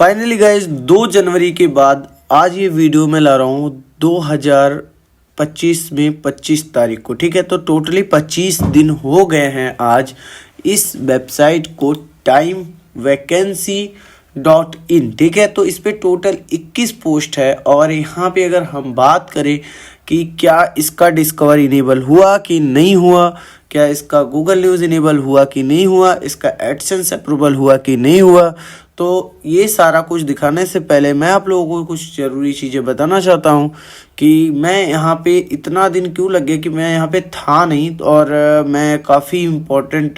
Finally guys 2 जनवरी के बाद आज ये वीडियो मैं ला रहा हूँ 2025 में 25 तारीख को। ठीक है, तो टोटली 25 दिन हो गए हैं आज इस वेबसाइट को टाइम वैकेंसी .in। ठीक है, तो इस पे टोटल 21 पोस्ट है और यहाँ पे अगर हम बात करें कि क्या इसका डिस्कवर इनेबल हुआ कि नहीं हुआ, क्या इसका गूगल न्यूज़ इनेबल हुआ कि नहीं हुआ, इसका एडसेंस अप्रूवल हुआ कि नहीं हुआ, तो ये सारा कुछ दिखाने से पहले मैं आप लोगों को कुछ ज़रूरी चीज़ें बताना चाहता हूँ कि मैं यहाँ पे इतना दिन क्यों लग गया कि मैं यहाँ पे था नहीं और मैं काफ़ी इम्पोर्टेंट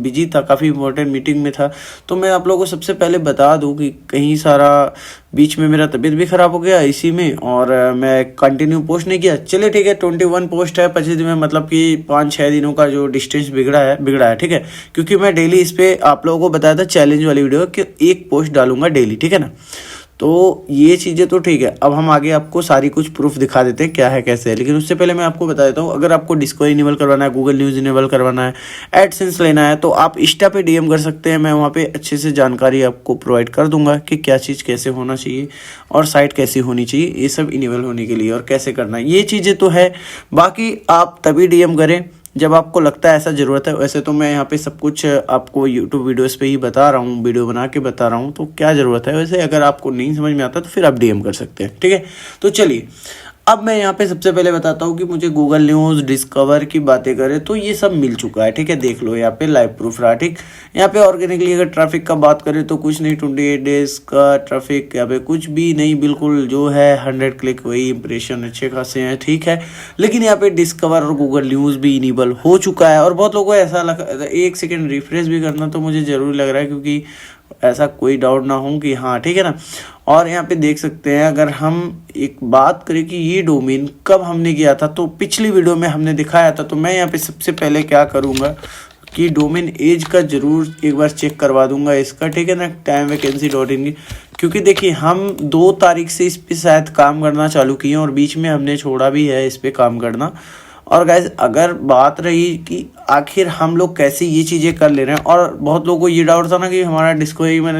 बिजी था, काफ़ी इम्पोर्टेंट मीटिंग में था। तो मैं आप लोगों को सबसे पहले बता दूँ कि कहीं सारा बीच में मेरा तबीयत भी ख़राब हो गया इसी में और मैं कंटिन्यू पोस्ट नहीं किया। चलिए ठीक है, 21 पोस्ट है 25 दिन में, मतलब कि 5-6 दिनों का जो डिस्टेंस बिगड़ा है। ठीक है, क्योंकि मैं डेली इस पे आप लोगों को बताया था चैलेंज वाली वीडियो कि एक पोस्ट डालूंगा डेली। ठीक है ना, तो ये चीज़ें तो ठीक है। अब हम आगे आपको सारी कुछ प्रूफ दिखा देते हैं क्या है कैसे है, लेकिन उससे पहले मैं आपको बता देता हूँ, अगर आपको डिस्कवर इनेबल करवाना है, गूगल न्यूज़ इनेबल करवाना है, एडसेंस लेना है, तो आप इंस्टा पे डीएम कर सकते हैं। मैं वहाँ पे अच्छे से जानकारी आपको प्रोवाइड कर दूंगा कि क्या चीज़ कैसे होना चाहिए और साइट कैसी होनी चाहिए, ये सब इनेबल होने के लिए और कैसे करना है, ये चीज़ें तो है। बाकी आप तभी डीएम करें जब आपको लगता है ऐसा ज़रूरत है। वैसे तो मैं यहाँ पे सब कुछ आपको यूट्यूब वीडियोस पे ही बता रहा हूँ, वीडियो बना के बता रहा हूँ, तो क्या ज़रूरत है। वैसे अगर आपको नहीं समझ में आता तो फिर आप डीएम कर सकते हैं। ठीक है, तो चलिए अब मैं यहाँ पे सबसे पहले बताता हूँ कि मुझे गूगल न्यूज़ डिस्कवर की बातें करें तो ये सब मिल चुका है। ठीक है, देख लो यहाँ पे लाइव प्रूफ रहा। ठीक, यहाँ पे ऑर्गेनिकली अगर ट्रैफिक का बात करें तो कुछ नहीं, 28 डेज का ट्रैफिक यहाँ पे कुछ भी नहीं, बिल्कुल जो है 100 क्लिक वही इंप्रेशन अच्छे खासे हैं। ठीक है, लेकिन यहाँ पे डिस्कवर और गूगल न्यूज़ भी इनेबल हो चुका है और बहुत लोगों को ऐसा लगा, एक सेकेंड रिफ्रेश भी करना तो मुझे ज़रूरी लग रहा है क्योंकि ऐसा कोई डाउट ना हो कि हाँ ठीक है ना। और यहाँ पे देख सकते हैं, अगर हम एक बात करें कि ये डोमेन कब हमने किया था, तो पिछली वीडियो में हमने दिखाया था। तो मैं यहाँ पे सबसे पहले क्या करूँगा कि डोमेन एज का ज़रूर एक बार चेक करवा दूंगा इसका। ठीक है ना, टाइम वैकेंसी .in, क्योंकि देखिए हम 2 तारीख से इस पर शायद काम करना चालू किए और बीच में हमने छोड़ा भी है इस पर काम करना। और गाइज अगर बात रही कि आखिर हम लोग कैसे ये चीज़ें कर ले रहे हैं, और बहुत लोगों को ये डाउट था ना कि हमारा डिस्को इनेबल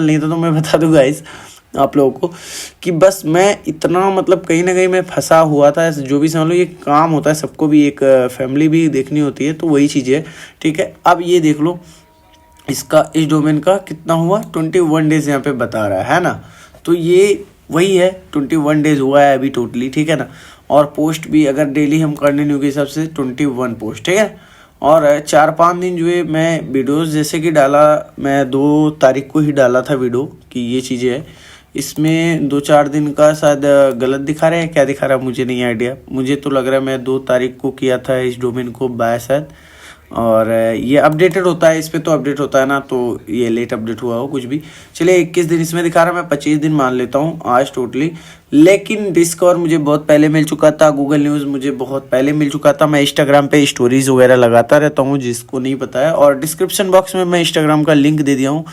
नहीं था, तो मैं बता दूँ गाइज आप लोगों को कि बस मैं इतना मतलब कहीं ना कहीं मैं फंसा हुआ था। जो भी समझ लो ये काम होता है, सबको भी एक फैमिली भी देखनी होती है, तो वही चीज़ है। ठीक है, अब ये देख लो इसका इस डोमेन का कितना हुआ, 21 डेज यहाँ पे बता रहा है ना, तो ये वही है 21 डेज हुआ है अभी टोटली। ठीक है ना, और पोस्ट भी अगर डेली हम कंटिन्यू के हिसाब से 21 पोस्ट। ठीक है, और 4-5 दिन जो है मैं वीडियोस जैसे कि डाला, मैं 2 तारीख को ही डाला था वीडियो कि ये चीज़ें है। इसमें 2-4 दिन का शायद गलत दिखा रहे हैं, क्या दिखा रहा है मुझे नहीं आइडिया। मुझे तो लग रहा है मैं 2 तारीख को किया था इस डोमेन को बाय शायद, और ये अपडेटेड होता है इस पे, तो अपडेट होता है ना, तो ये लेट अपडेट हुआ हो कुछ भी। चलिए 21 दिन इसमें दिखा रहा है, मैं 25 दिन मान लेता हूँ आज टोटली। लेकिन डिस्कवर मुझे बहुत पहले मिल चुका था, गूगल न्यूज़ मुझे बहुत पहले मिल चुका था। मैं इंस्टाग्राम पे स्टोरीज वगैरह लगाता रहता हूँ, जिसको नहीं पता है, और डिस्क्रिप्शन बॉक्स में मैं इंस्टाग्राम का लिंक दे दिया हूँ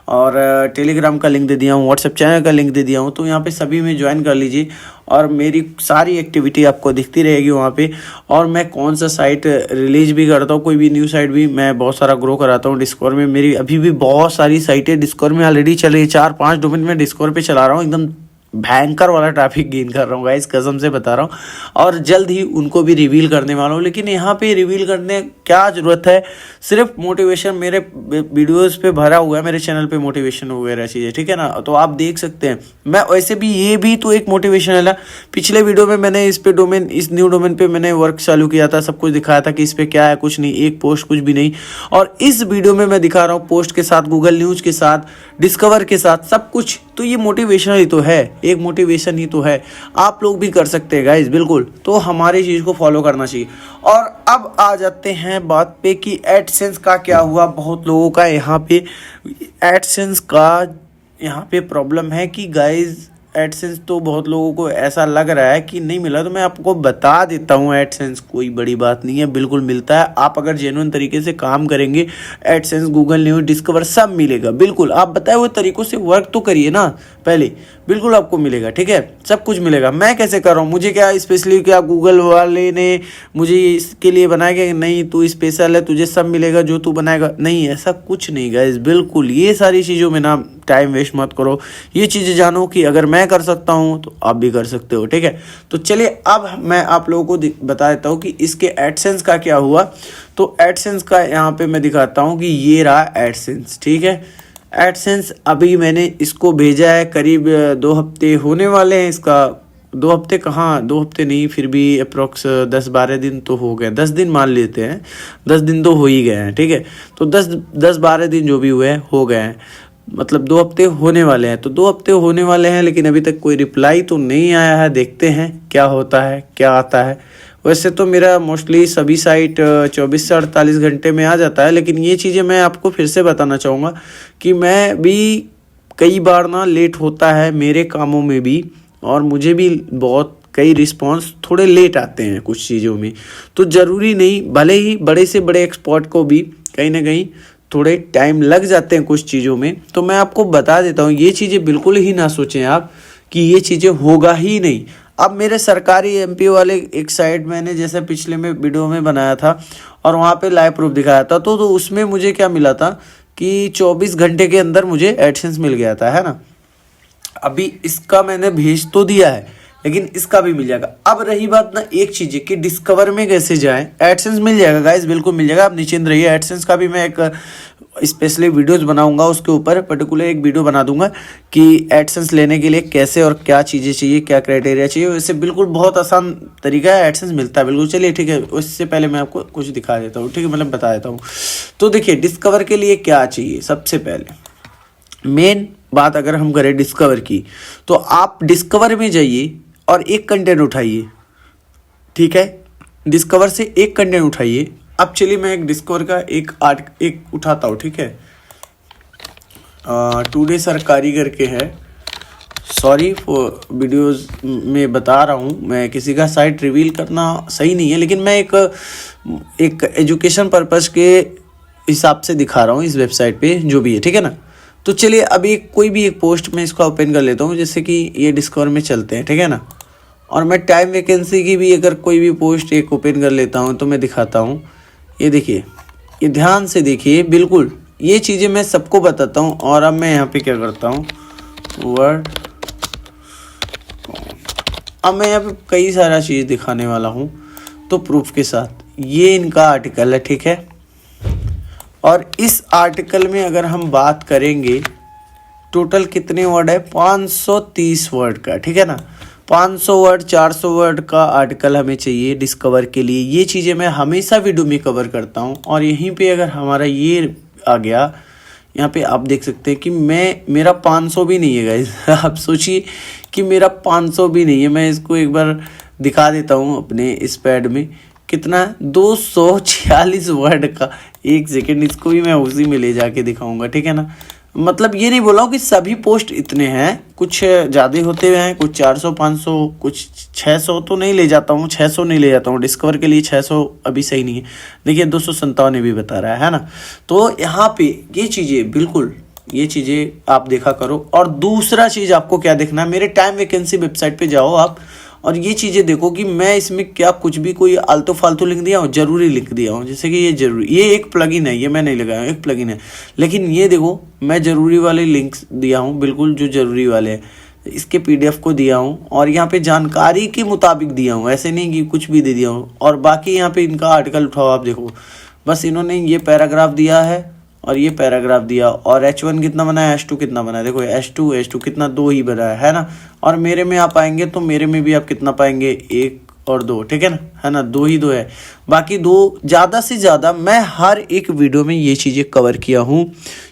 और टेलीग्राम का लिंक दे दिया हूँ, व्हाट्सएप चैनल का लिंक दे दिया हूँ, तो यहाँ पे सभी में ज्वाइन कर लीजिए और मेरी सारी एक्टिविटी आपको दिखती रहेगी वहाँ पे। और मैं कौन सा साइट रिलीज भी करता हूँ, कोई भी न्यू साइट भी मैं बहुत सारा ग्रो कराता हूँ डिस्कवर में। मेरी अभी भी बहुत सारी साइटें डिस्कवर में ऑलरेडी चल रही है, 4-5 डोमेन में डिस्कवर पे चला रहा हूँ, एकदम भयंकर वाला ट्रैफिक गेन कर रहा हूँ गाइस, कसम से बता रहा हूँ, और जल्द ही उनको भी रिवील करने वाला हूँ। लेकिन यहाँ पे रिवील करने क्या ज़रूरत है, सिर्फ मोटिवेशन मेरे वीडियोस पे भरा हुआ है, मेरे चैनल पे मोटिवेशन वगैरह चीज़ें। ठीक है ना, तो आप देख सकते हैं। मैं वैसे भी ये भी तो एक मोटिवेशन है। पिछले वीडियो में मैंने इस पे डोमेन, इस न्यू डोमेन पे मैंने वर्क चालू किया था, सब कुछ दिखाया था कि इस पे क्या है, कुछ नहीं, एक पोस्ट कुछ भी नहीं। और इस वीडियो में मैं दिखा रहा हूँ पोस्ट के साथ, गूगल न्यूज़ के साथ, डिस्कवर के साथ, सब कुछ। तो ये मोटिवेशन ही तो है, एक मोटिवेशन ही तो है। आप लोग भी कर सकते हैं गाइज, बिल्कुल। तो हमारी चीज़ को फॉलो करना चाहिए। और अब आ जाते हैं बात पे कि एडसेंस का क्या हुआ। बहुत लोगों का यहाँ पे एडसेंस का यहाँ पे प्रॉब्लम है कि गाइज एडसेंस तो बहुत लोगों को ऐसा लग रहा है कि नहीं मिला, तो मैं आपको बता देता हूँ एडसेंस कोई बड़ी बात नहीं है, बिल्कुल मिलता है। आप अगर जेन्युइन तरीके से काम करेंगे एडसेंस, गूगल न्यूज़, डिस्कवर सब मिलेगा बिल्कुल। आप बताए हुए तरीकों से वर्क तो करिए ना पहले, बिल्कुल आपको मिलेगा, ठीक है, सब कुछ मिलेगा। मैं कैसे कर रहा हूँ, मुझे क्या स्पेशली क्या गूगल वाले ने मुझे इसके लिए बनाया कि नहीं तू स्पेशल है, तुझे सब मिलेगा जो तू बनाएगा, नहीं ऐसा कुछ नहीं गाइस, बिल्कुल। ये सारी चीज़ों में ना टाइम वेस्ट मत करो, ये चीज़ें जानो कि अगर मैं कर सकता हूँ तो आप भी कर सकते हो, ठीक है। तो चलिए अब मैं आप लोगों को बता देता हूँ कि इसके एडसेंस का क्या हुआ। तो एडसेंस का यहाँ पे मैं दिखाता हूँ कि ये रहा एडसेंस, ठीक है। एडसेंस अभी मैंने इसको भेजा है, करीब 2 हफ्ते होने वाले हैं इसका। 2 हफ्ते कहाँ, 2 हफ्ते नहीं, फिर भी अप्रोक्स 10-12 दिन तो हो गए, 10 दिन मान लेते हैं, 10 दिन तो हो ही गए हैं, ठीक है। तो 10-12 दिन जो भी हुए हैं हो गए हैं, मतलब 2 हफ्ते होने वाले हैं। तो 2 हफ्ते होने वाले हैं लेकिन अभी तक कोई रिप्लाई तो नहीं आया है, देखते हैं क्या होता है क्या आता है। वैसे तो मेरा मोस्टली सभी साइट 24 से 48 घंटे में आ जाता है, लेकिन ये चीज़ें मैं आपको फिर से बताना चाहूँगा कि मैं भी कई बार ना लेट होता है मेरे कामों में भी, और मुझे भी बहुत कई रिस्पॉन्स थोड़े लेट आते हैं कुछ चीज़ों में। तो ज़रूरी नहीं, भले ही बड़े से बड़े एक्सपर्ट को भी कहीं ना कहीं थोड़े टाइम लग जाते हैं कुछ चीज़ों में। तो मैं आपको बता देता हूँ, ये चीज़ें बिल्कुल ही ना सोचें आप कि ये चीज़ें होगा ही नहीं। अब मेरे सरकारी एमपी वाले एक साइट मैंने जैसे पिछले में वीडियो में बनाया था और वहाँ पे लाइव प्रूफ दिखाया था, तो उसमें मुझे क्या मिला था कि 24 घंटे के अंदर मुझे एडसेंस मिल गया था, है ना। अभी इसका मैंने भेज तो दिया है लेकिन इसका भी मिल जाएगा। अब रही बात ना एक चीज़ है कि डिस्कवर में कैसे जाएं, एडसेंस मिल जाएगा गाइस, बिल्कुल मिल जाएगा, आप निश्चिंत रहिए। एडसेंस का भी मैं एक स्पेशली वीडियोस बनाऊंगा, उसके ऊपर पर्टिकुलर एक वीडियो बना दूंगा कि एडसेंस लेने के लिए कैसे और क्या चीज़ें चाहिए, क्या क्राइटेरिया चाहिए। वैसे बिल्कुल बहुत आसान तरीका है, एडसेंस मिलता है बिल्कुल। चलिए ठीक है, उससे पहले मैं आपको कुछ दिखा देता हूँ, ठीक है, मतलब बता देता हूँ। तो देखिए डिस्कवर के लिए क्या चाहिए, सबसे पहले मेन बात अगर हम करें डिस्कवर की, तो आप डिस्कवर में जाइए और एक कंटेंट उठाइए, ठीक है। डिस्कवर से एक कंटेंट उठाइए। अब चलिए मैं एक डिस्कवर का एक उठाता हूँ, ठीक है। टुडे सरकारी करके है, सॉरी फॉर वीडियोस में बता रहा हूँ, मैं किसी का साइट रिवील करना सही नहीं है, लेकिन मैं एक एजुकेशन पर्पस के हिसाब से दिखा रहा हूँ इस वेबसाइट पे जो भी है, ठीक है ना। तो चलिए अभी कोई भी एक पोस्ट में इसको ओपन कर लेता हूँ, जैसे कि ये डिस्कवर में चलते हैं, ठीक है ना। और मैं टाइम वैकेंसी की भी अगर कोई भी पोस्ट एक ओपन कर लेता हूँ तो मैं दिखाता हूँ। ये देखिए, ये ध्यान से देखिए, बिल्कुल ये चीज़ें मैं सबको बताता हूँ। और अब मैं यहाँ पे क्या करता हूँ, वर्ड, अब मैं यहाँ पे कई सारा चीज़ दिखाने वाला हूँ तो प्रूफ के साथ। ये इनका आर्टिकल है, ठीक है। और इस आर्टिकल में अगर हम बात करेंगे टोटल कितने वर्ड है, 530 वर्ड का, ठीक है ना। 500 वर्ड 400 वर्ड का आर्टिकल हमें चाहिए डिस्कवर के लिए। ये चीज़ें मैं हमेशा वीडियो में कवर करता हूँ। और यहीं पे अगर हमारा ये आ गया, यहाँ पे आप देख सकते हैं कि मेरा 500 भी नहीं है गाइस। आप सोचिए कि मेरा 500 भी नहीं है। मैं इसको एक बार दिखा देता हूँ अपने इस पैड में, कितना 246 वर्ड का। एक सेकेंड, इसको भी मैं उसी में ले जाके दिखाऊंगा, ठीक है ना। मतलब ये नहीं बोला हूँ कि सभी पोस्ट इतने हैं, कुछ ज़्यादा होते हुए हैं, कुछ 400 500, कुछ 600 तो नहीं ले जाता हूँ, 600 नहीं ले जाता हूँ डिस्कवर के लिए। 600 अभी सही नहीं है, देखिए 257 भी बता रहा है ना। तो यहाँ पे ये चीज़ें बिल्कुल, ये चीज़ें आप देखा करो। और दूसरा चीज़ आपको क्या देखना है, मेरे टाइम वैकेंसी वेबसाइट पे जाओ आप और ये चीज़ें देखो कि मैं इसमें क्या कुछ भी कोई आलतू फालतू लिख दिया हूँ, जरूरी लिख दिया हूँ। जैसे कि ये जरूरी, ये एक प्लगइन है, ये मैं नहीं लगाया हूँ, एक प्लगइन है, लेकिन ये देखो मैं ज़रूरी वाले लिंक्स दिया हूँ, बिल्कुल जो ज़रूरी वाले हैं। इसके PDF को दिया हूँ और यहाँ पे जानकारी के मुताबिक दिया हूँ, ऐसे नहीं कि कुछ भी दे दिया हूँ। और बाकी यहाँ पे इनका आर्टिकल उठाओ, आप देखो बस इन्होंने ये पैराग्राफ दिया है और ये पैराग्राफ दिया। और H1 कितना बना है, H2 कितना बना है, देखो H2 कितना 2 ही बना है ना। और मेरे में आप आएंगे तो मेरे में भी आप कितना पाएंगे, 1 और 2, ठीक है ना, है ना, 2 ही 2 है। बाकी 2 ज़्यादा से ज़्यादा मैं हर एक वीडियो में ये चीज़ें कवर किया हूँ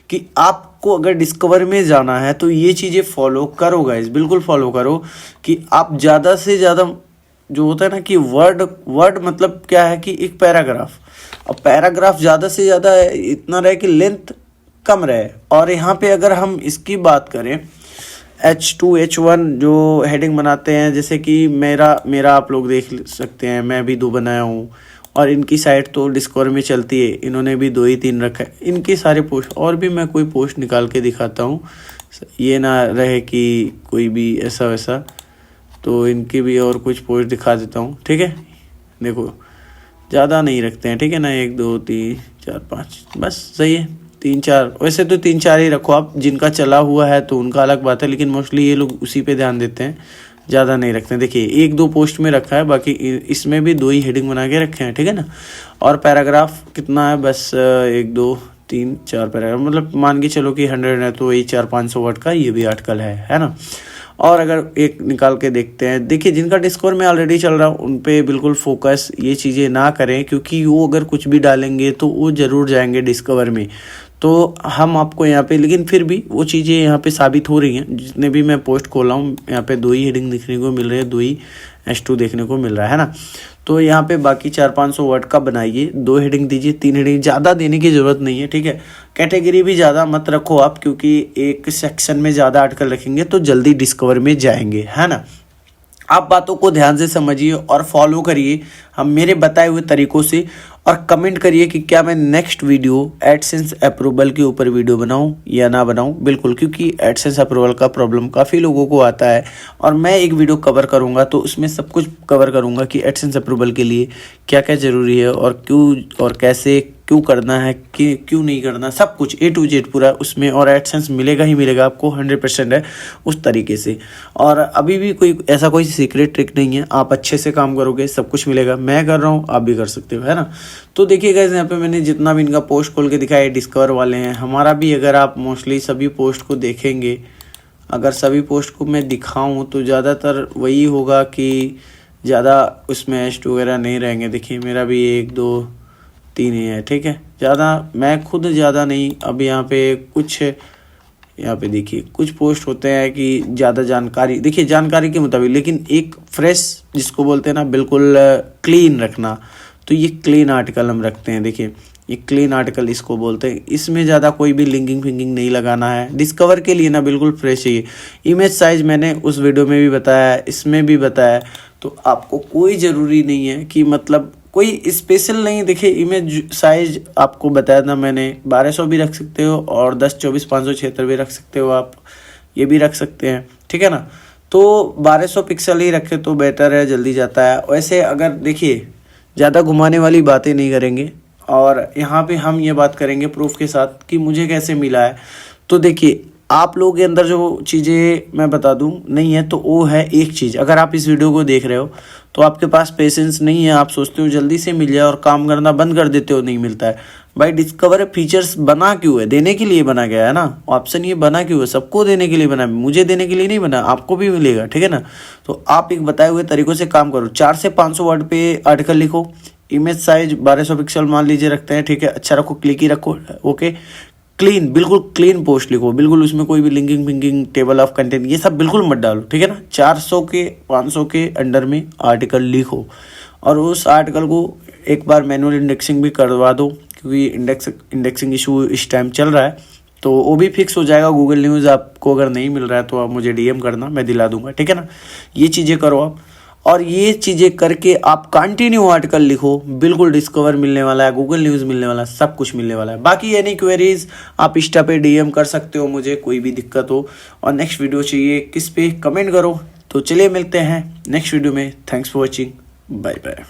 कि आपको अगर डिस्कवर में जाना है तो ये चीज़ें फॉलो करो गाइस, बिल्कुल फॉलो करो कि आप ज़्यादा से ज़्यादा, जो होता है ना कि वर्ड मतलब क्या है कि एक पैराग्राफ, और पैराग्राफ ज़्यादा से ज़्यादा इतना रहे कि लेंथ कम रहे। और यहाँ पे अगर हम इसकी बात करें, H2H1 जो हेडिंग बनाते हैं, जैसे कि मेरा आप लोग देख सकते हैं, मैं भी 2 बनाया हूँ। और इनकी साइट तो डिस्कवर में चलती है, इन्होंने भी 2 ही 3 रखा है। इनके सारे पोस्ट, और भी मैं कोई पोस्ट निकाल के दिखाता हूँ, ये ना रहे कि कोई भी ऐसा वैसा, तो इनकी भी और कुछ पोस्ट दिखा देता हूँ, ठीक है। देखो ज़्यादा नहीं रखते हैं, ठीक है ना, 1 2 3 4 5 बस सही है। 3 4, वैसे तो 3 4 ही रखो आप, जिनका चला हुआ है तो उनका अलग बात है, लेकिन मोस्टली ये लोग उसी पे ध्यान देते हैं, ज़्यादा नहीं रखते हैं। देखिए 1 2 पोस्ट में रखा है, बाकी इसमें भी 2 ही हेडिंग बना के रखे हैं, ठीक है ना। और पैराग्राफ कितना है, बस 1 2 3 4 पैराग्राफ, मतलब मान के चलो कि 100 है तो वही 400-500 वर्ड का ये भी आर्टिकल है ना। और अगर एक निकाल के देखते हैं, देखिए जिनका डिस्कवर में ऑलरेडी चल रहा है उन पे बिल्कुल फोकस ये चीज़ें ना करें, क्योंकि वो अगर कुछ भी डालेंगे तो वो ज़रूर जाएंगे डिस्कवर में। तो हम आपको यहाँ पे, लेकिन फिर भी वो चीज़ें यहाँ पे साबित हो रही हैं। जितने भी मैं पोस्ट खोला हूँ यहाँ पे 2 ही हेडिंग देखने को मिल रही है, 2 ही H2 देखने को मिल रहा है ना। तो यहाँ पे बाकी 400-500 वर्ड का बनाइए, 2 हेडिंग दीजिए, 3 हेडिंग, ज़्यादा देने की ज़रूरत नहीं है, ठीक है। कैटेगरी भी ज़्यादा मत रखो आप, क्योंकि एक सेक्शन में ज़्यादा आर्टिकल रखेंगे तो जल्दी डिस्कवर में जाएंगे, है ना। आप बातों को ध्यान से समझिए और फॉलो करिए हम मेरे बताए हुए तरीकों से, और कमेंट करिए कि क्या मैं नेक्स्ट वीडियो एडसेंस अप्रूवल के ऊपर वीडियो बनाऊं या ना बनाऊं। बिल्कुल, क्योंकि एडसेंस अप्रूवल का प्रॉब्लम काफ़ी लोगों को आता है, और मैं एक वीडियो कवर करूंगा तो उसमें सब कुछ कवर करूंगा कि एडसेंस अप्रूवल के लिए क्या क्या ज़रूरी है, और क्यों और कैसे क्यों करना है, कि क्यों नहीं करना, सब कुछ A to Z पूरा उसमें। और एडसेंस मिलेगा ही मिलेगा आपको, 100% है उस तरीके से। और अभी भी कोई सीक्रेट ट्रिक नहीं है, आप अच्छे से काम करोगे सब कुछ मिलेगा। मैं कर रहा हूँ, आप भी कर सकते हो, है ना। तो देखिए गाइस, यहाँ पे मैंने जितना भी इनका पोस्ट खोल के दिखाया डिस्कवर वाले हैं। हमारा भी अगर आप मोस्टली सभी पोस्ट को देखेंगे, अगर सभी पोस्ट को मैं दिखाऊँ तो ज़्यादातर वही होगा कि ज़्यादा उसमें H2 वगैरह नहीं रहेंगे। देखिए मेरा भी 1 2 3 ही है, ठीक है। ज़्यादा मैं खुद ज़्यादा नहीं। अब यहाँ पे कुछ, यहाँ पे देखिए कुछ पोस्ट होते हैं कि ज़्यादा जानकारी, देखिए जानकारी के मुताबिक, लेकिन एक फ्रेश जिसको बोलते हैं ना, बिल्कुल क्लीन रखना, तो ये क्लीन आर्टिकल हम रखते हैं। देखिए ये क्लीन आर्टिकल इसको बोलते हैं। इसमें ज़्यादा कोई भी लिंकिंग फिंकिंग नहीं लगाना है। डिस्कवर के लिए ना बिल्कुल फ्रेश चाहिए। इमेज साइज मैंने उस वीडियो में भी बताया, इसमें भी बताया, तो आपको कोई ज़रूरी नहीं है कि मतलब कोई स्पेशल नहीं। देखिए इमेज साइज आपको बताया था मैंने, 1200 भी रख सकते हो, और 10 24 576 भी रख सकते हो, आप ये भी रख सकते हैं, ठीक है ना। तो 1200 पिक्सल ही रखे तो बेटर है, जल्दी जाता है। वैसे अगर देखिए ज़्यादा घुमाने वाली बातें नहीं करेंगे, और यहाँ पे हम ये बात करेंगे प्रूफ के साथ कि मुझे कैसे मिला है। तो देखिए आप लोगों के अंदर जो चीज़ें मैं बता दूं नहीं है, तो वो है एक चीज़। अगर आप इस वीडियो को देख रहे हो तो आपके पास पेशेंस नहीं है, आप सोचते हो जल्दी से मिल जाए और काम करना बंद कर देते हो, नहीं मिलता है। भाई डिस्कवर फीचर्स बना क्यों है? देने के लिए बना गया है ना। ऑप्शन ये बना क्यों है? सबको देने के लिए बना है, मुझे देने के लिए नहीं बना, आपको भी मिलेगा, ठीक है ना। तो आप एक बताए हुए तरीकों से काम करो। 4 से 500 वर्ड पे आर्टिकल लिखो, इमेज साइज 1200 पिक्सल मान लीजिए रखते हैं, ठीक है। अच्छा रखो, क्लिकी रखो, ओके। क्लीन, बिल्कुल क्लीन पोस्ट लिखो, बिल्कुल उसमें कोई भी लिंकिंग फिंकिंग, टेबल ऑफ कंटेंट, ये सब बिल्कुल मत डालो, ठीक है ना। 400 के 500 के अंडर में आर्टिकल लिखो, और उस आर्टिकल को एक बार मैनुअल इंडेक्सिंग भी करवा दो, क्योंकि इंडेक्सिंग इशू इस टाइम चल रहा है, तो वो भी फिक्स हो जाएगा। गूगल न्यूज़ आपको अगर नहीं मिल रहा है तो आप मुझे DM करना, मैं दिला दूंगा, ठीक है ना। ये चीज़ें करो आप, और ये चीज़ें करके आप कंटिन्यू आर्टिकल लिखो, बिल्कुल डिस्कवर मिलने वाला है, गूगल न्यूज़ मिलने वाला है, सब कुछ मिलने वाला है। बाकी एनी क्वेरीज आप इंस्टा पे DM कर सकते हो मुझे, कोई भी दिक्कत हो, और नेक्स्ट वीडियो चाहिए किस पे कमेंट करो। तो चलिए मिलते हैं नेक्स्ट वीडियो में। Thanks for watching, bye bye.